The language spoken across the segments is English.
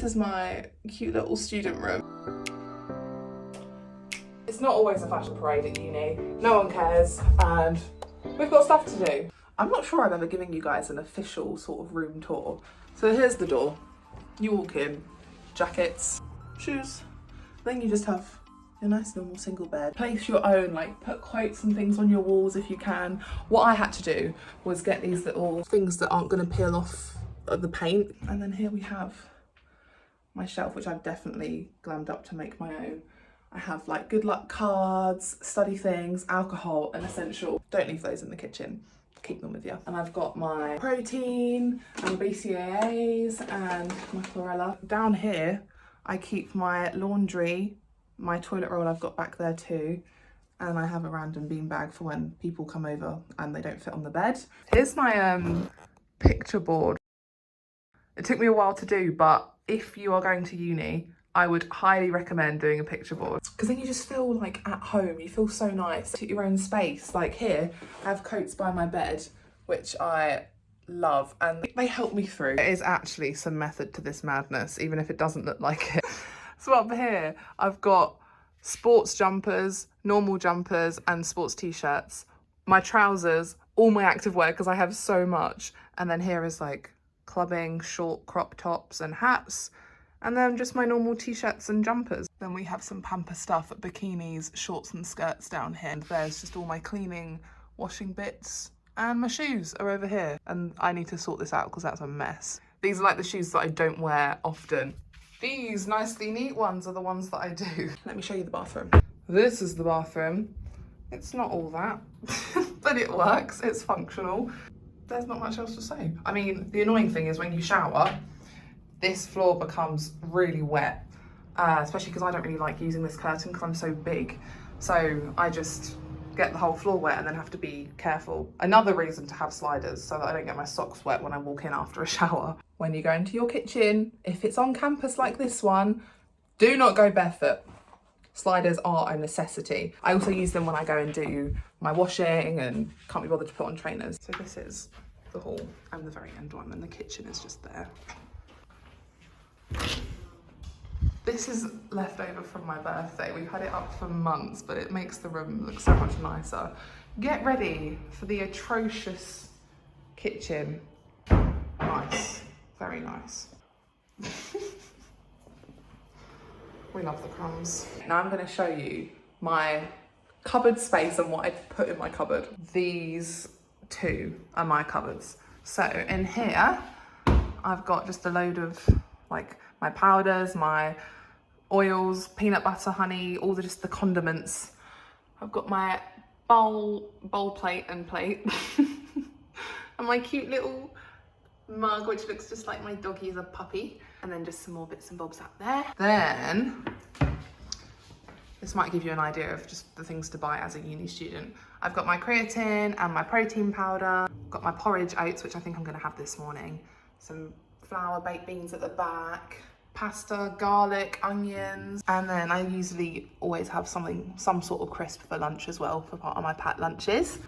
This is my cute little student room. It's not always a fashion parade at uni. No one cares, and we've got stuff to do. I'm not sure I've ever given you guys an official sort of room tour. So here's the door. You walk in, jackets, shoes. Then you just have your nice normal single bed. Place your own, like put quotes and things on your walls if you can. What I had to do was get these little things that aren't gonna peel off of the paint. And then here we have my shelf, which I've definitely glammed up to make my own. I have like good luck cards, study things, alcohol, and essential. Don't leave those in the kitchen. Keep them with you. And I've got my protein and BCAAs and my chlorella. Down here, I keep my laundry, my toilet roll I've got back there too. And I have a random bean bag for when people come over and they don't fit on the bed. Here's my picture board. It took me a while to do, but if you are going to uni, I would highly recommend doing a picture board, because then you just feel like at home. You feel so nice. Take your own space. Like here, I have coats by my bed, which I love, and they help me through. There is actually some method to this madness, even if it doesn't look like it. So up here, I've got sports jumpers, normal jumpers, and sports t-shirts. My trousers, all my activewear, because I have so much. And then here is like clubbing, short crop tops and hats. And then just my normal t-shirts and jumpers. Then we have some pamper stuff, bikinis, shorts and skirts down here. And there's just all my cleaning, washing bits, and my shoes are over here. And I need to sort this out because that's a mess. These are like the shoes that I don't wear often. These nicely neat ones are the ones that I do. Let me show you the bathroom. This is the bathroom. It's not all that, but it works, it's functional. There's not much else to say. I mean, the annoying thing is when you shower, this floor becomes really wet, especially because I don't really like using this curtain because I'm so big. So I just get the whole floor wet and then have to be careful. Another reason to have sliders, so that I don't get my socks wet when I walk in after a shower. When you go into your kitchen, if it's on campus like this one, do not go barefoot. Sliders are a necessity. I also use them when I go and do my washing and can't be bothered to put on trainers. So this is the hall and the very end one, and the kitchen is just there. This is leftover from my birthday. We've had it up for months, but it makes the room look so much nicer. Get ready for the atrocious kitchen. Nice, very nice. We love the crumbs. Now I'm gonna show you my cupboard space and what I put in my cupboard. These two are my cupboards. So in here, I've got just a load of like my powders, my oils, peanut butter, honey, all just the condiments. I've got my bowl plate and plate. And my cute little mug, which looks just like my doggy is a puppy. And then just some more bits and bobs up there. Then, this might give you an idea of just the things to buy as a uni student. I've got my creatine and my protein powder. Got my porridge oats, which I think I'm gonna have this morning. Some flour, baked beans at the back, pasta, garlic, onions. And then I usually always have some sort of crisp for lunch as well, for part of my packed lunches.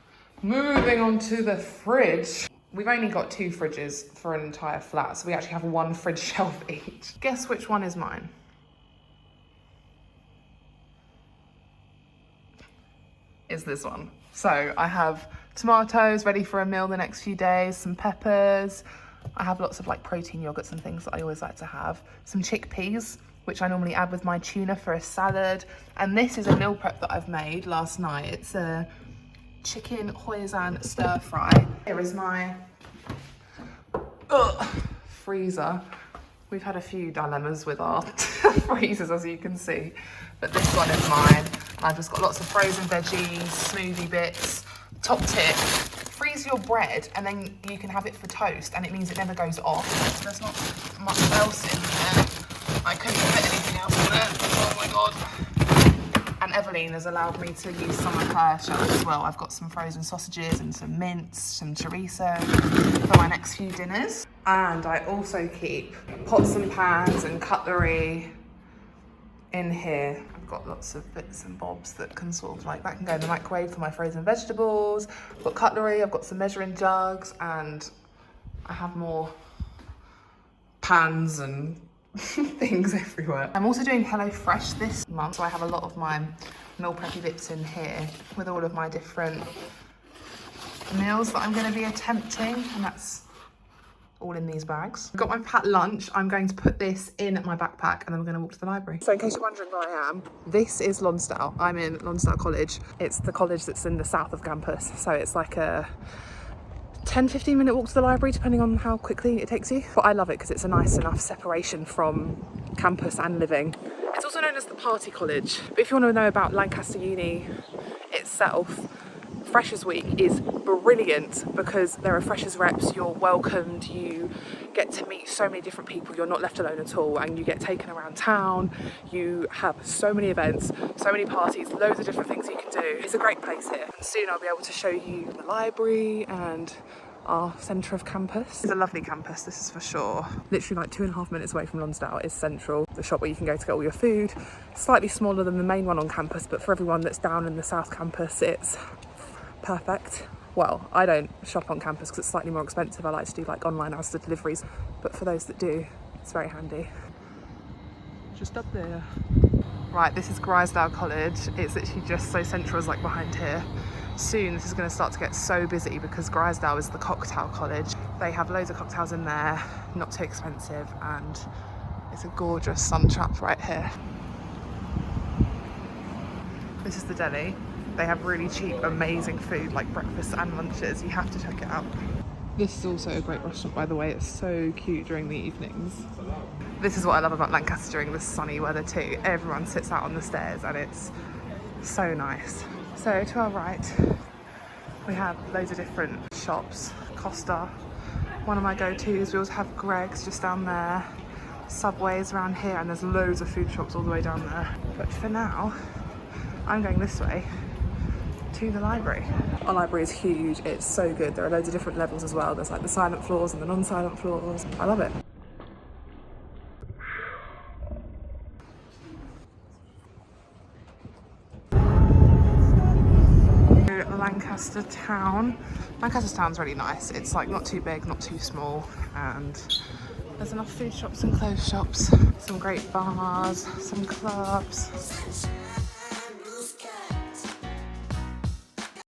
Moving on to the fridge. We've only got 2 fridges for an entire flat, so we actually have 1 fridge shelf each. Guess which one is mine? Is this one. So I have tomatoes ready for a meal the next few days, some peppers. I have lots of like protein yogurts and things that I always like to have. Some chickpeas, which I normally add with my tuna for a salad. And this is a meal prep that I've made last night. It's a chicken hoisin stir fry. Here is my freezer. We've had a few dilemmas with our freezers, as you can see, but this one is mine. I've just got lots of frozen veggies, smoothie bits. Top tip, freeze your bread and then you can have it for toast, and it means it never goes off. So there's not much else in there. I couldn't fit anything else in there. Oh my god. And Evelyn has allowed me to use some of her shelves as well. I've got some frozen sausages and some mince, some chorizo for my next few dinners. And I also keep pots and pans and cutlery in here. I've got lots of bits and bobs that can sort of like, that can go in the microwave for my frozen vegetables. I've got cutlery, I've got some measuring jugs, and I have more pans and things everywhere. I'm also doing HelloFresh this month, so I have a lot of my meal preppy bits in here with all of my different meals that I'm going to be attempting, and that's all in these bags. I've got my packed lunch. I'm going to put this in my backpack and then we're going to walk to the library. So in case you're wondering where I am, this is Lonsdale. I'm in Lonsdale College. It's the college that's in the south of campus, so it's like a 10-15 minute walk to the library depending on how quickly it takes you. But I love it because it's a nice enough separation from campus and living. It's also known as the party college, but if you want to know about Lancaster Uni itself, Freshers Week is brilliant because there are freshers reps, you're welcomed, you get to meet so many different people, you're not left alone at all, and you get taken around town, you have so many events, so many parties, loads of different things you can do. It's a great place here. And soon I'll be able to show you the library and our centre of campus. It's a lovely campus, this is for sure. Literally like 2.5 minutes away from Lonsdale is Central, the shop where you can go to get all your food. Slightly smaller than the main one on campus, but for everyone that's down in the South Campus, it's perfect. Well, I don't shop on campus because it's slightly more expensive. I like to do like online Asda deliveries, but for those that do, it's very handy. Just up there. Right, this is Grisdale College. It's literally just so central as like behind here. Soon this is going to start to get so busy because Grisdale is the cocktail college. They have loads of cocktails in there, not too expensive, and it's a gorgeous sun trap right here. This is the deli. They have really cheap, amazing food, like breakfast and lunches. You have to check it out. This is also a great restaurant, by the way. It's so cute during the evenings. This is what I love about Lancaster during the sunny weather too. Everyone sits out on the stairs and it's so nice. So to our right, we have loads of different shops. Costa, one of my go-tos. We also have Greg's just down there. Subway's around here, and there's loads of food shops all the way down there. But for now, I'm going this way to the library. Our library is huge, it's so good. There are loads of different levels as well. There's like the silent floors and the non-silent floors. I love it. Lancaster town. Lancaster town's really nice. It's like not too big, not too small, and there's enough food shops and clothes shops. Some great bars, some clubs.